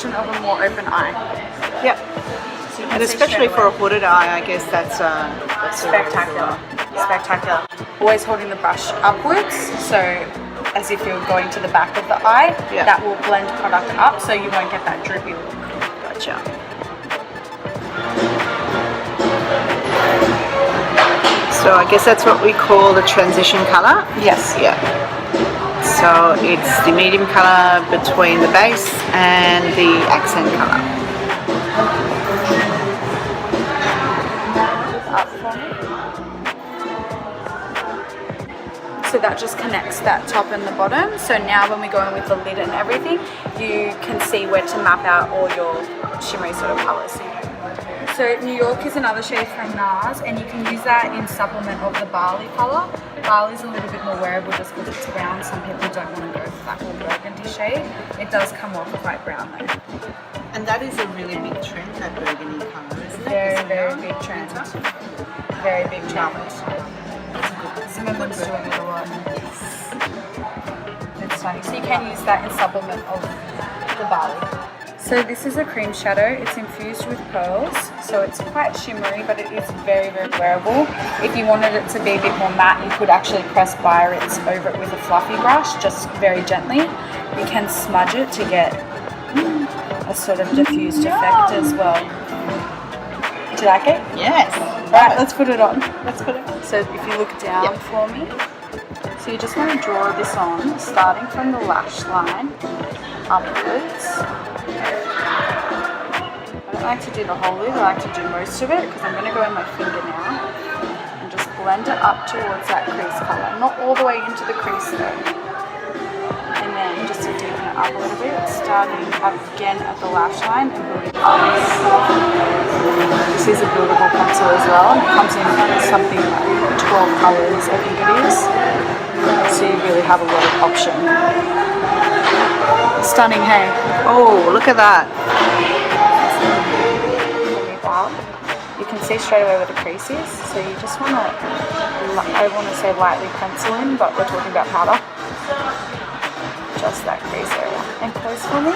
Of a more open eye. Yep. So and especially for a hooded eye, I guess that's spectacular. Spectacular. Always holding the brush upwards, so as if you're going to the back of the eye. Yeah. That will blend product up, so you won't get that droopy look. Gotcha. So I guess that's what we call the transition colour. Yes. Yeah. So it's the medium colour between the base and the accent colour. So that just connects that top and the bottom. So now when we go in with the lid and everything, you can see where to map out all your shimmery sort of colours. So New York is another shade from NARS, and you can use that in supplement of the barley colour. Barley is a little bit more wearable just because it's brown. Some people don't want to go for that more burgundy shade. It does come off quite brown though. And that is a really big trend, that burgundy colour, isn't it? Very, very big trend. Very big trend. Zimmerman's doing it a lot. It's funny. So you can use that in supplement of the barley. So this is a cream shadow. It's infused with pearls, so it's quite shimmery, but it is very, very wearable. If you wanted it to be a bit more matte, you could actually press Biarritz over it with a fluffy brush, just very gently. You can smudge it to get a sort of diffused effect as well. Do you like it? Yes. Right, let's put it on. Let's put it on. So if you look down for me, so you just want to draw this on, starting from the lash line upwards. I don't like to do the whole lid, I like to do most of it because I'm going to go in my finger now and just blend it up towards that crease colour. Not all the way into the crease though. And then just to deepen it up a little bit, starting up again at the lash line and building up. This is a buildable pencil as well. It comes in something like 12 colours, I think it is. So you really have a lot of option. Stunning, hey? Oh, look at that. You can see straight away where the crease is, so you just want to, I want to say lightly pencil in, but we're talking about powder. Just that crease area. And close for me.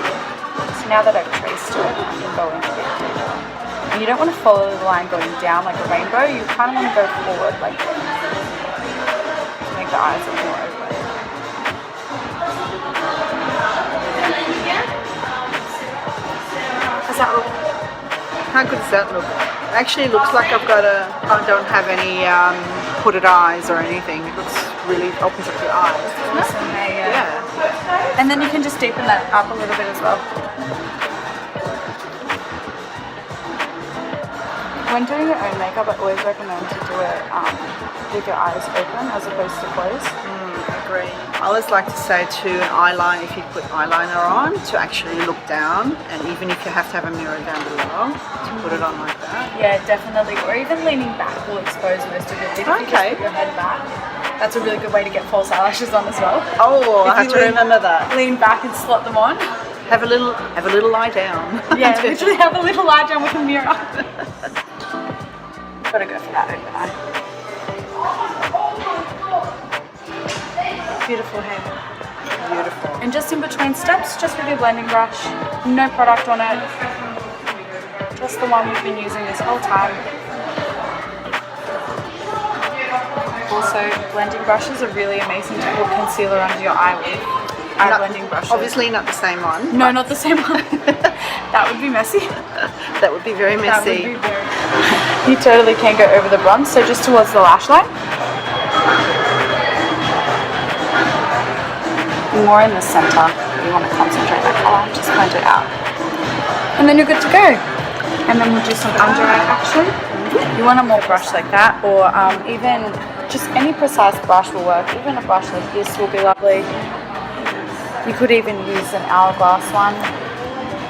So now that I've traced it, I can go in a bit deeper. And you don't want to follow the line going down like a rainbow, you kind of want to go forward like this to make the eyes look more open. How's that look? How good does that look? It actually looks like I don't have any hooded eyes or anything. It looks really opens up your eyes. Awesome, Yeah. And then you can just deepen that up a little bit as well. When doing your own makeup, I always recommend to do it with your eyes open as opposed to closed. Agree. I always like to say to an eyeliner, if you put eyeliner on, to actually look down, and even if you have to have a mirror down below, to put it on like that. Yeah, definitely. Or even leaning back will expose most of your lid. If you just put your head back, that's a really good way to get false eyelashes on as well. Oh, I have to remember that. Lean back and slot them on. Have a little lie down. Yeah, literally have a little lie down with a mirror. Gotta go for that open eye. Beautiful hair. Beautiful. And just in between steps, just with your blending brush, no product on it, just the one we've been using this whole time. Also, blending brushes are really amazing to put concealer under your eye with. Blending brushes. Obviously not the same one. No, not the same one. That would be messy. That would be very messy. That would be very You totally can go over the bronze, so just towards the lash line. More in the center. You want to concentrate that color, just blend it out. And then you're good to go. And then we'll do some under eye action. You want a more brush like that, or even just any precise brush will work. Even a brush like this will be lovely. You could even use an hourglass one,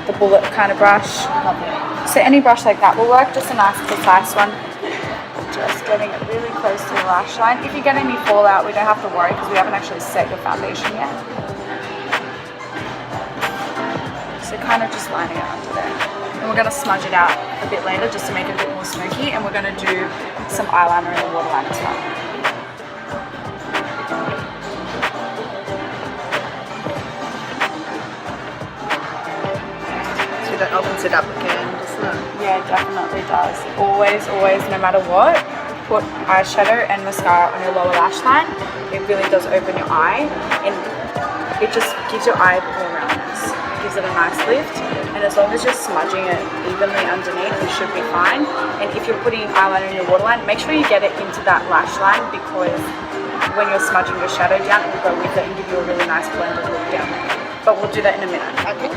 the bullet kind of brush. Lovely. So any brush like that will work, just a nice precise one. Just getting it really close to the lash line. If you get any fallout, we don't have to worry because we haven't actually set your foundation yet. So kind of just lining it under there. And we're going to smudge it out a bit later just to make it a bit more smoky, and we're going to do some eyeliner in the waterline as well. So that opens it up again, doesn't it? Yeah, it definitely does. Always, no matter what, put eyeshadow and mascara on your lower lash line. It really does open your eye, and it just gives your eye more roundness. It gives it a nice lift, and as long as you're smudging it evenly underneath, you should be fine. And if you're putting eyeliner in your waterline, make sure you get it into that lash line, because when you're smudging your shadow down, it will go with it and give you a really nice blended look down there. But we'll do that in a minute. Okay.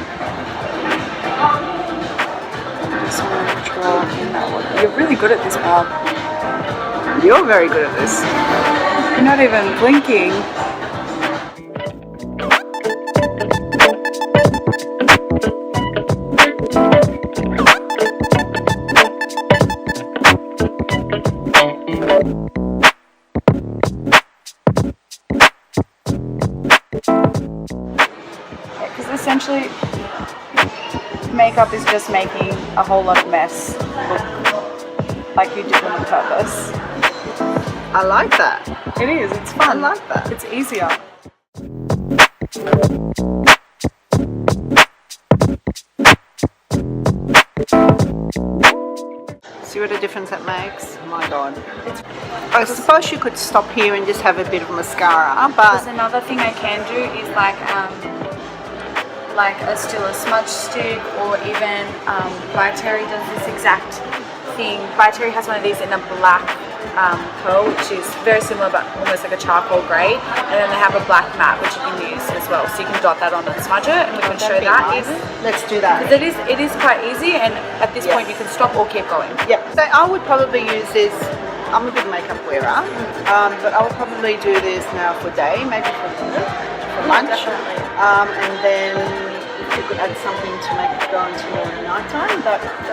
Just want to draw in that water. You're really good at this, Bob. You're very good at this. You're not even blinking. Because essentially, makeup is just making a whole lot of mess look like you did them on purpose. I like that. It is, it's fun. I like that. It's easier. See what a difference that makes? Oh my god. I suppose you could stop here and just have a bit of mascara, but There's another thing I can do is like still a smudge stick, or even By Terry does this exact thing. By Terry has one of these in a black pearl, which is very similar but almost like a charcoal grey, and then they have a black matte which you can use as well, so you can dot that on and smudge it, and we can show that nice. even. Let's do that. Because it is quite easy, and at this point you can stop or keep going. Yeah, so I would probably use this. I'm a big makeup wearer, but I would probably do this now for day, maybe for dinner, for lunch, and then if you could add something to make it go into more nighttime, that would be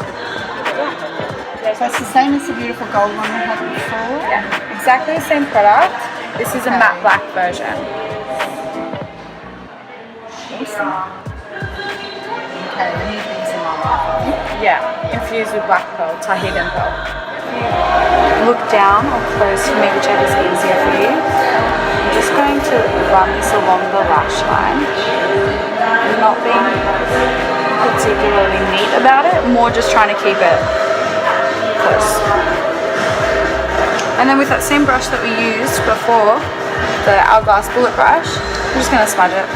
good. So it's the same as the beautiful gold one we had before? Yeah, exactly the same product. This is a matte black version. Awesome. Okay, we need these in my life. Yeah, infused with black pearl, Tahitian pearl. Look down or close for me, whichever is easier for you. I'm just going to run this along the lash line. I'm not being particularly neat about it, more just trying to keep it close. And then with that same brush that we used before, the Hourglass bullet brush, I'm just going to smudge it.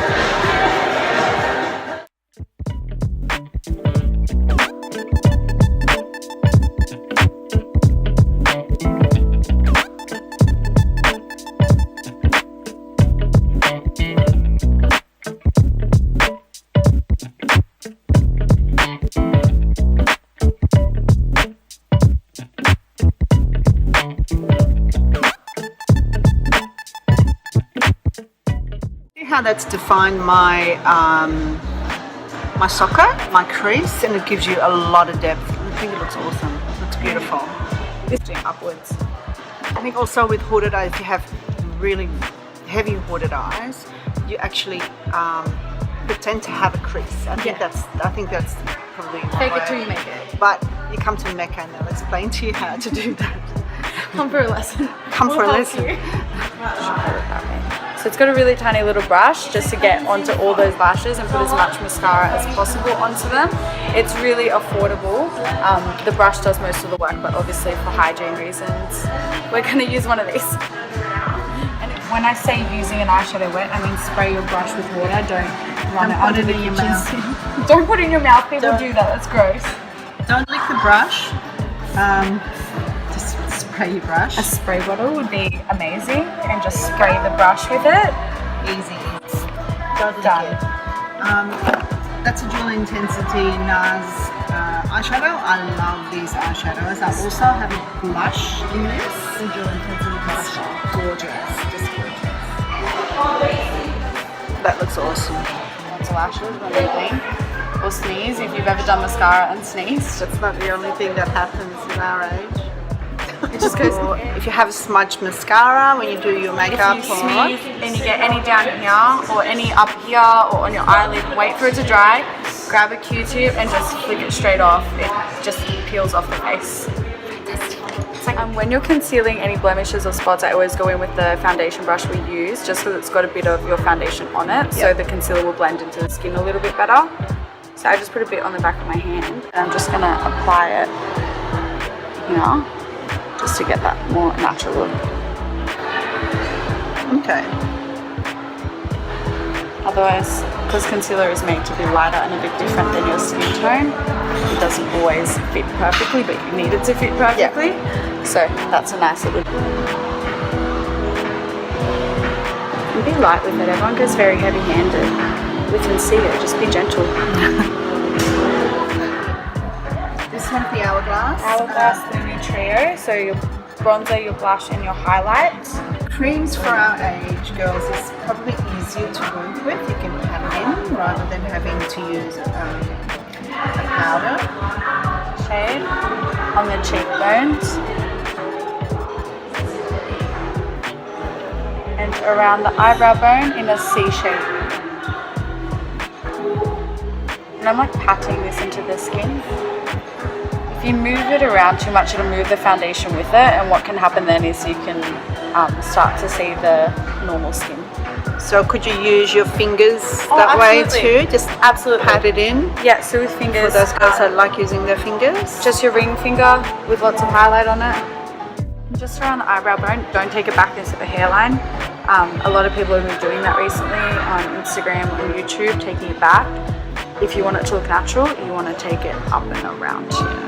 How that's defined my my socket, my crease, and it gives you a lot of depth. I think it looks awesome. It looks beautiful. Lifting upwards. I think also with hooded eyes, if you have really heavy hooded eyes, you actually pretend to have a crease. I think that's probably one Fake way. it till you make it. But you come to Mecca and they'll explain to you how to do that. Come for a lesson. Come for a We'll lesson. So it's got a really tiny little brush just to get onto all those lashes and put as much mascara as possible onto them. It's really affordable. The brush does most of the work, but obviously for hygiene reasons, we're going to use one of these. And when I say using an eyeshadow wet, I mean spray your brush with water. Don't run it under the kitchen sink. Don't put it in your mouth. People do that. That's gross. Don't lick the brush. Just spray your brush. A spray bottle would be amazing, and just spray the brush with it. Easy. Don't lick Done. it. That's a dual intensity NARS eyeshadow. I love these eyeshadows. I also have a blush in this. It's gorgeous, just gorgeous. That looks awesome. Lots of lashes when they blink. Or sneeze, if you've ever done mascara and sneezed. That's not the only thing that happens in our age. It just goes. If you have a smudged mascara when you do your makeup, if you sneeze and you get any down here or any up here or on your eyelid, wait for it to dry, grab a Q-tip and just flick it straight off. It just peels off the face. It's like, when you're concealing any blemishes or spots, I always go in with the foundation brush we use, just because it's got a bit of your foundation on it, so the concealer will blend into the skin a little bit better. So I just put a bit on the back of my hand and I'm just going to apply it here just to get that more natural look. Okay. Otherwise, because concealer is made to be lighter and a bit different than your skin tone, it doesn't always fit perfectly, but you need it to fit perfectly. Yeah. So that's a nice little... And be light with it. Everyone goes very heavy-handed. We can see it, just be gentle. This one, the Hourglass. Hourglass, the new trio. So your bronzer, your blush and your highlight. Creams for our age, girls, is probably easier to work with. You can pat it in rather than having to use a powder. Shade on the cheekbones. And around the eyebrow bone in a C shape. And I'm like patting this into the skin. If you move it around too much, it'll move the foundation with it, and what can happen then is you can start to see the normal skin. So could you use your fingers that way too? Just absolutely pat it in? Yeah, so with fingers. For those girls that like using their fingers? Just your ring finger with lots of highlight on it. Just around the eyebrow bone, don't take it back into the hairline. A lot of people have been doing that recently on Instagram and YouTube, taking it back. If you want it to look natural, you want to take it up and around here.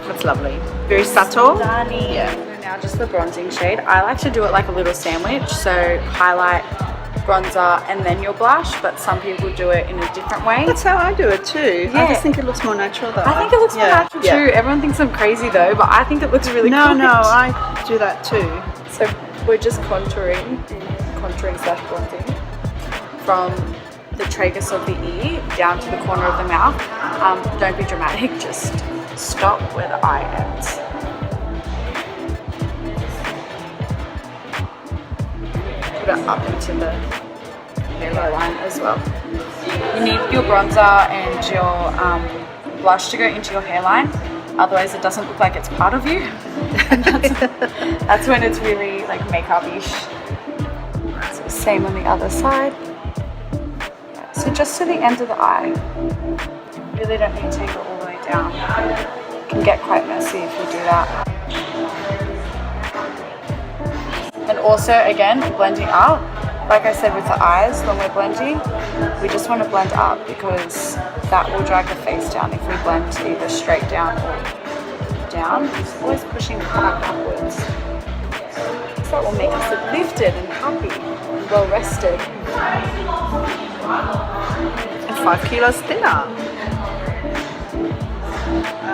That's lovely. Very subtle. Stunning. Yeah. So now just the bronzing shade. I like to do it like a little sandwich. So highlight, bronzer, and then your blush. But some people do it in a different way. That's how I do it too. Yeah. I just think it looks more natural though. I think it looks more natural too. Everyone thinks I'm crazy though, but I think it looks really cool. No, I do that too. So we're just contouring slash bronzing from the tragus of the ear down to the corner of the mouth. Don't be dramatic, just stop where the eye ends. Put it up into the hairline as well. You need your bronzer and your blush to go into your hairline, otherwise it doesn't look like it's part of you. That's when it's really like makeup-ish. So same on the other side. So just to the end of the eye. You really don't need to take it all the way down. It can get quite messy if you do that. And also, again, blending out. Like I said with the eyes, when we're blending, we just want to blend up because that will drag the face down if we blend either straight down or down. It's always pushing the product upwards. So that will make us look lifted and happy and well rested. And 5 kilos thinner.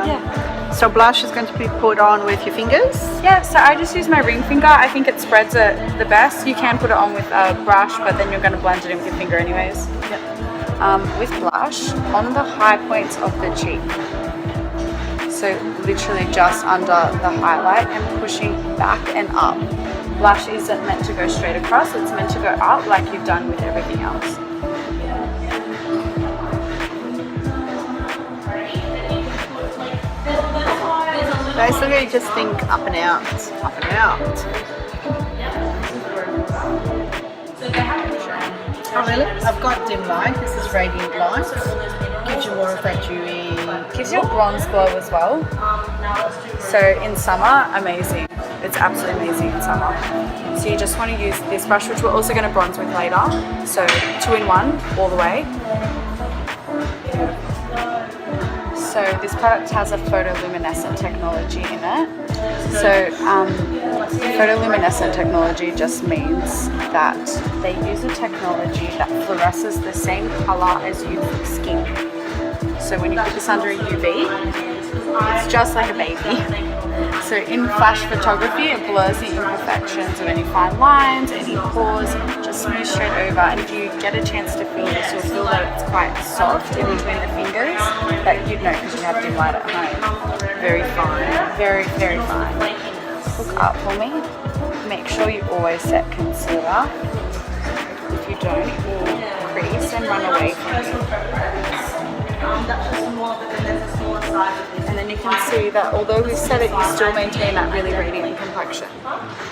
Yeah. So blush is going to be put on with your fingers? Yeah, so I just use my ring finger. I think it spreads it the best. You can put it on with a brush, but then you're going to blend it in with your finger anyways. Yep. With blush, on the high points of the cheek. So literally just under the highlight and pushing back and up. Blush isn't meant to go straight across, it's meant to go up like you've done with everything else. Basically just think up and out, up and out. Oh really? I've got dim light, this is radiant light. Gives you more of that dewy... Gives you a bronze glow as well. So in summer, amazing. It's absolutely amazing in summer. So you just want to use this brush, which we're also going to bronze with later. So 2-in-1 all the way. So this product has a photoluminescent technology in it. So photoluminescent technology just means that they use a technology that fluoresces the same color as youthful skin. So when you put this under a UV, it's just like a baby. So in flash photography, it blurs the imperfections of any fine lines, any pores, just smooth straight over. And if you get a chance to feel this, you'll feel that it's quite soft in between the fingers, that you'd know because you have dim light at home. Very fine. Very, very fine. Look up for me. Make sure you always set concealer. If you don't, it will crease and run away from you. And then you can see that although we've set it, you still maintain that really radiant complexion.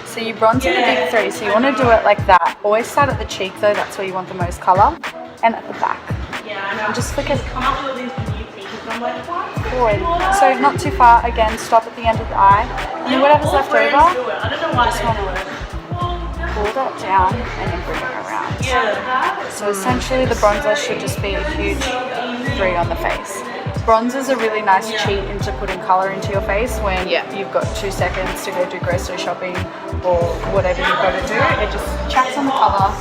So you bronze in the big three, so you want to do it like that. Always start at the cheek though, that's where you want the most colour, and at the back. And just flick it forward. So not too far, again, stop at the end of the eye. And then whatever's left over, just want to pull that down and then bring it around. So essentially the bronzer should just be a huge 3 on the face. Bronzers are really nice cheat into putting colour into your face when you've got 2 seconds to go do grocery shopping or whatever you've got to do. It just chats on the colour.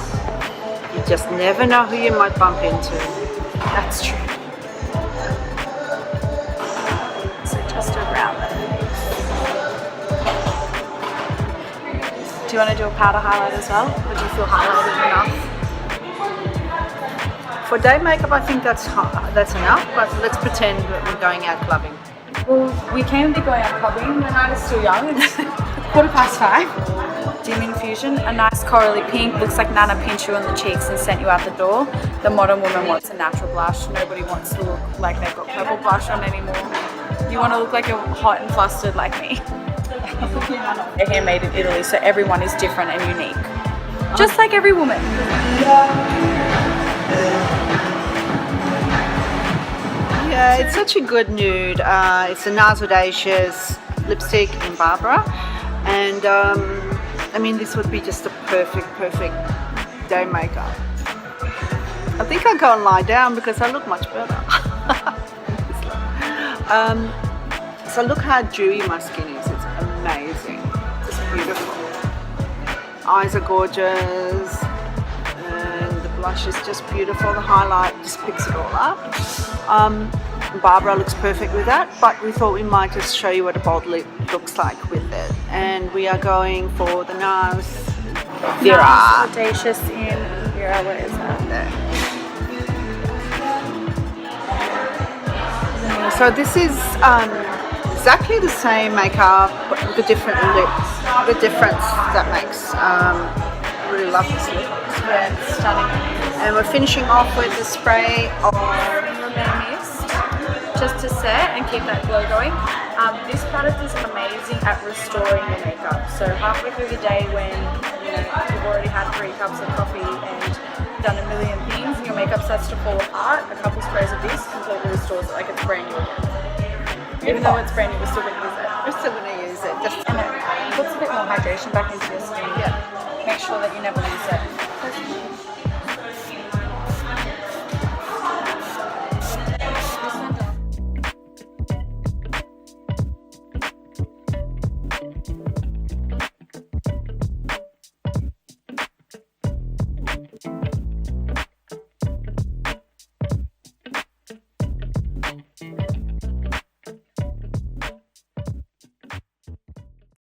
You just never know who you might bump into. That's true. So just around there. Do you want to do a powder highlight as well? Or do you feel highlighted enough? For day makeup, I think that's enough, but let's pretend that we're going out clubbing. Well, we can be going out clubbing. The night is still young. It's 5:15. Dim infusion, a nice corally pink. Looks like Nana pinched you on the cheeks and sent you out the door. The modern woman wants a natural blush. Nobody wants to look like they've got purple blush on anymore. You want to look like you're hot and flustered like me. They're handmade in Italy, so everyone is different and unique. Just like every woman. Yeah, it's such a good nude. It's a NARS Audacious lipstick in Barbara, and I mean this would be just a perfect day makeup. I think I'll go and lie down because I look much better. So look how dewy my skin is. It's amazing. It's beautiful. Eyes are gorgeous. And the blush is just beautiful. The highlight just picks it all up. Barbara looks perfect with that, but we thought we might just show you what a bold lip looks like with it. And we are going for the NARS Vera. Audacious in Vera, what is that? There. So this is exactly the same makeup, but with a different lips. The difference that makes. I really love this lip. Yeah, it's stunning. And we're finishing off with the spray of Mist, just to set and keep that glow going. This product is amazing at restoring your makeup. So halfway through the day when you've already had 3 cups of coffee and done a million things and your makeup starts to fall apart, a couple sprays of this completely restores it like it's brand new again. Even though it's brand new, we're still going to use it. We're still going to use it. Just And it puts a bit more hydration back into your skin. Yeah. Make sure that you never lose it.